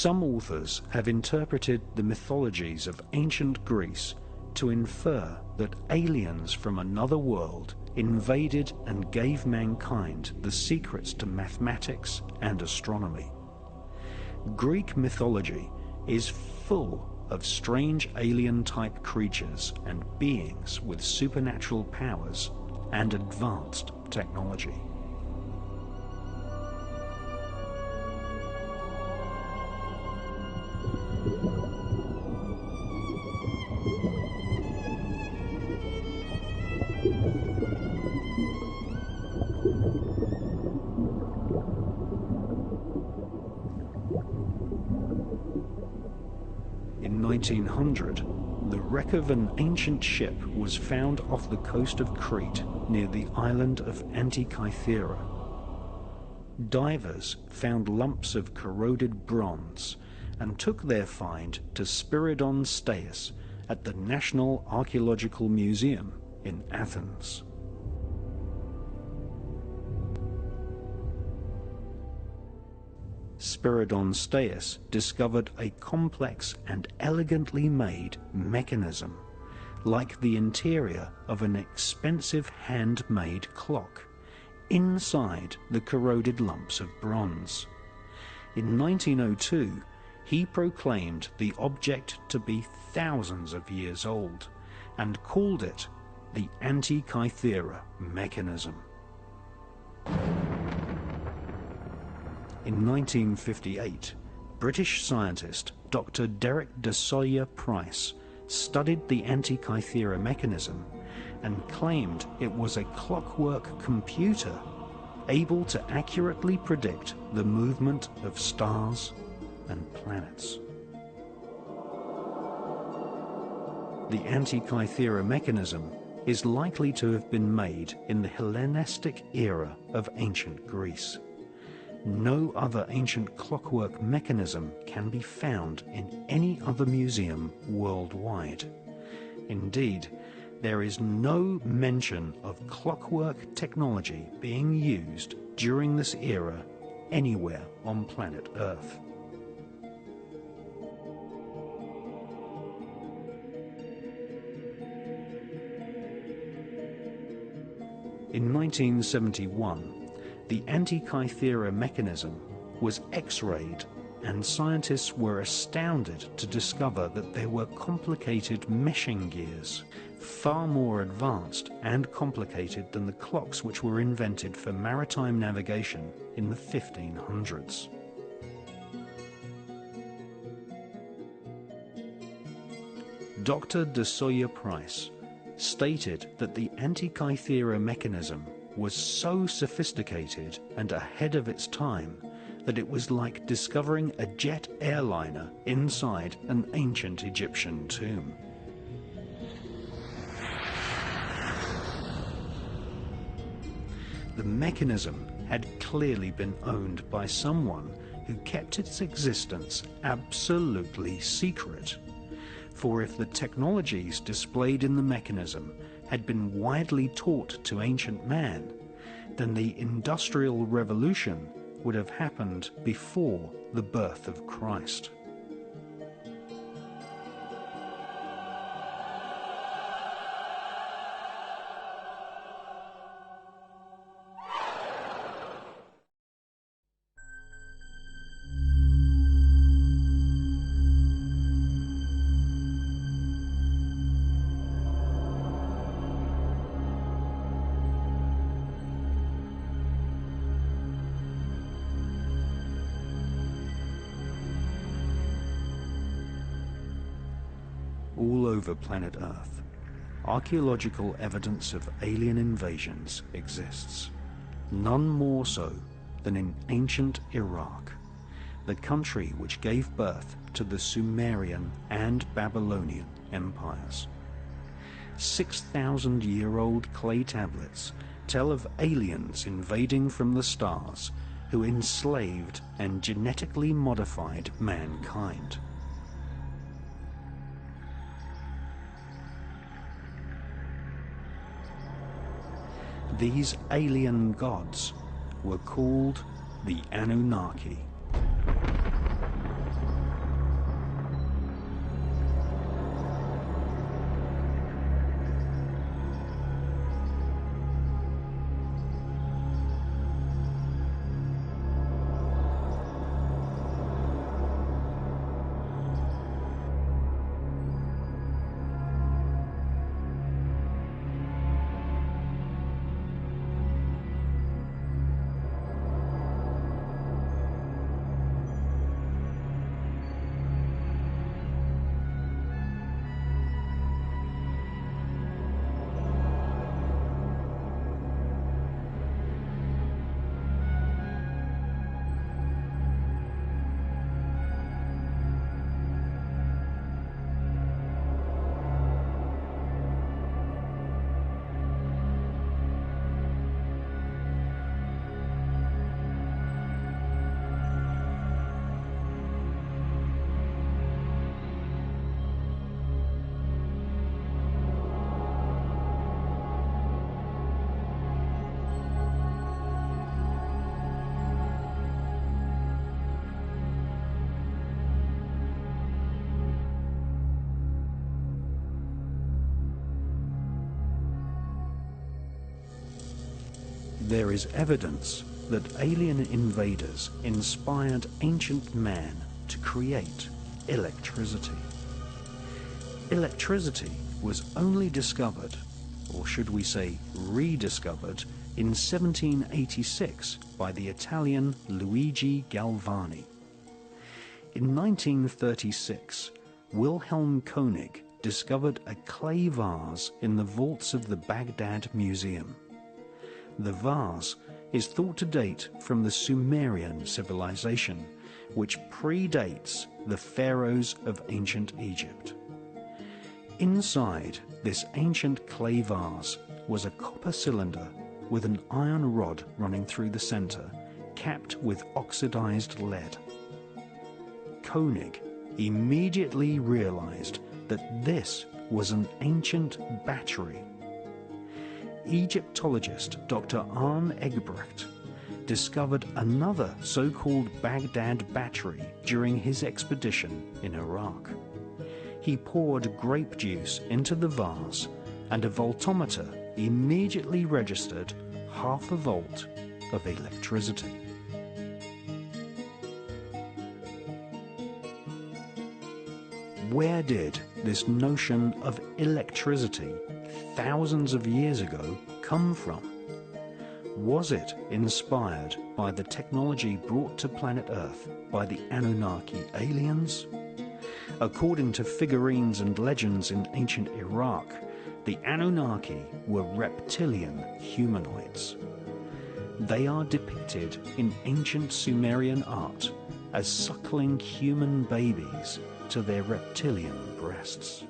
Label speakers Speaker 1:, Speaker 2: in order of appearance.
Speaker 1: Some authors have interpreted the mythologies of ancient Greece to infer that aliens from another world invaded and gave mankind the secrets to mathematics and astronomy. Greek mythology is full of strange alien-type creatures and beings with supernatural powers and advanced technology. In 1900, the wreck of an ancient ship was found off the coast of Crete near the island of Antikythera. Divers found lumps of corroded bronze and took their find to Spiridon Staios at the National Archaeological Museum in Athens. Spiridon Staios discovered a complex and elegantly made mechanism, like the interior of an expensive handmade clock, inside the corroded lumps of bronze. In 1902, he proclaimed the object to be thousands of years old, and called it the Antikythera mechanism. In 1958, British scientist Dr. Derek de Soya Price studied the Antikythera mechanism and claimed it was a clockwork computer able to accurately predict the movement of stars and planets. The Antikythera mechanism is likely to have been made in the Hellenistic era of ancient Greece. No other ancient clockwork mechanism can be found in any other museum worldwide. Indeed, there is no mention of clockwork technology being used during this era anywhere on planet Earth. In 1971, the Antikythera mechanism was X-rayed, and scientists were astounded to discover that there were complicated meshing gears, far more advanced and complicated than the clocks which were invented for maritime navigation in the 1500s. Dr. de Soya Price stated that the Antikythera mechanism was so sophisticated and ahead of its time that it was like discovering a jet airliner inside an ancient Egyptian tomb. The mechanism had clearly been owned by someone who kept its existence absolutely secret. For if the technologies displayed in the mechanism had been widely taught to ancient man, then the Industrial Revolution would have happened before the birth of Christ. All over planet Earth, archaeological evidence of alien invasions exists, none more so than in ancient Iraq, the country which gave birth to the Sumerian and Babylonian empires. 6,000-year-old clay tablets tell of aliens invading from the stars who enslaved and genetically modified mankind. These alien gods were called the Anunnaki. there is evidence that alien invaders inspired ancient man to create electricity. Electricity was only discovered, or should we say rediscovered, in 1786 by the Italian Luigi Galvani. In 1936, Wilhelm Koenig discovered a clay vase in the vaults of the Baghdad Museum. The vase is thought to date from the Sumerian civilization, which predates the pharaohs of ancient Egypt. Inside this ancient clay vase was a copper cylinder with an iron rod running through the center, capped with oxidized lead. Koenig immediately realized that this was an ancient battery. Egyptologist Dr. Arne Eggebrecht discovered another so-called Baghdad battery during his expedition in Iraq. He poured grape juice into the vase, and a voltometer immediately registered half a volt of electricity. Where did this notion of electricity thousands of years ago come from? Was it inspired by the technology brought to planet Earth by the Anunnaki aliens? According to figurines and legends in ancient Iraq, the Anunnaki were reptilian humanoids. They are depicted in ancient Sumerian art as suckling human babies to their reptilian breasts.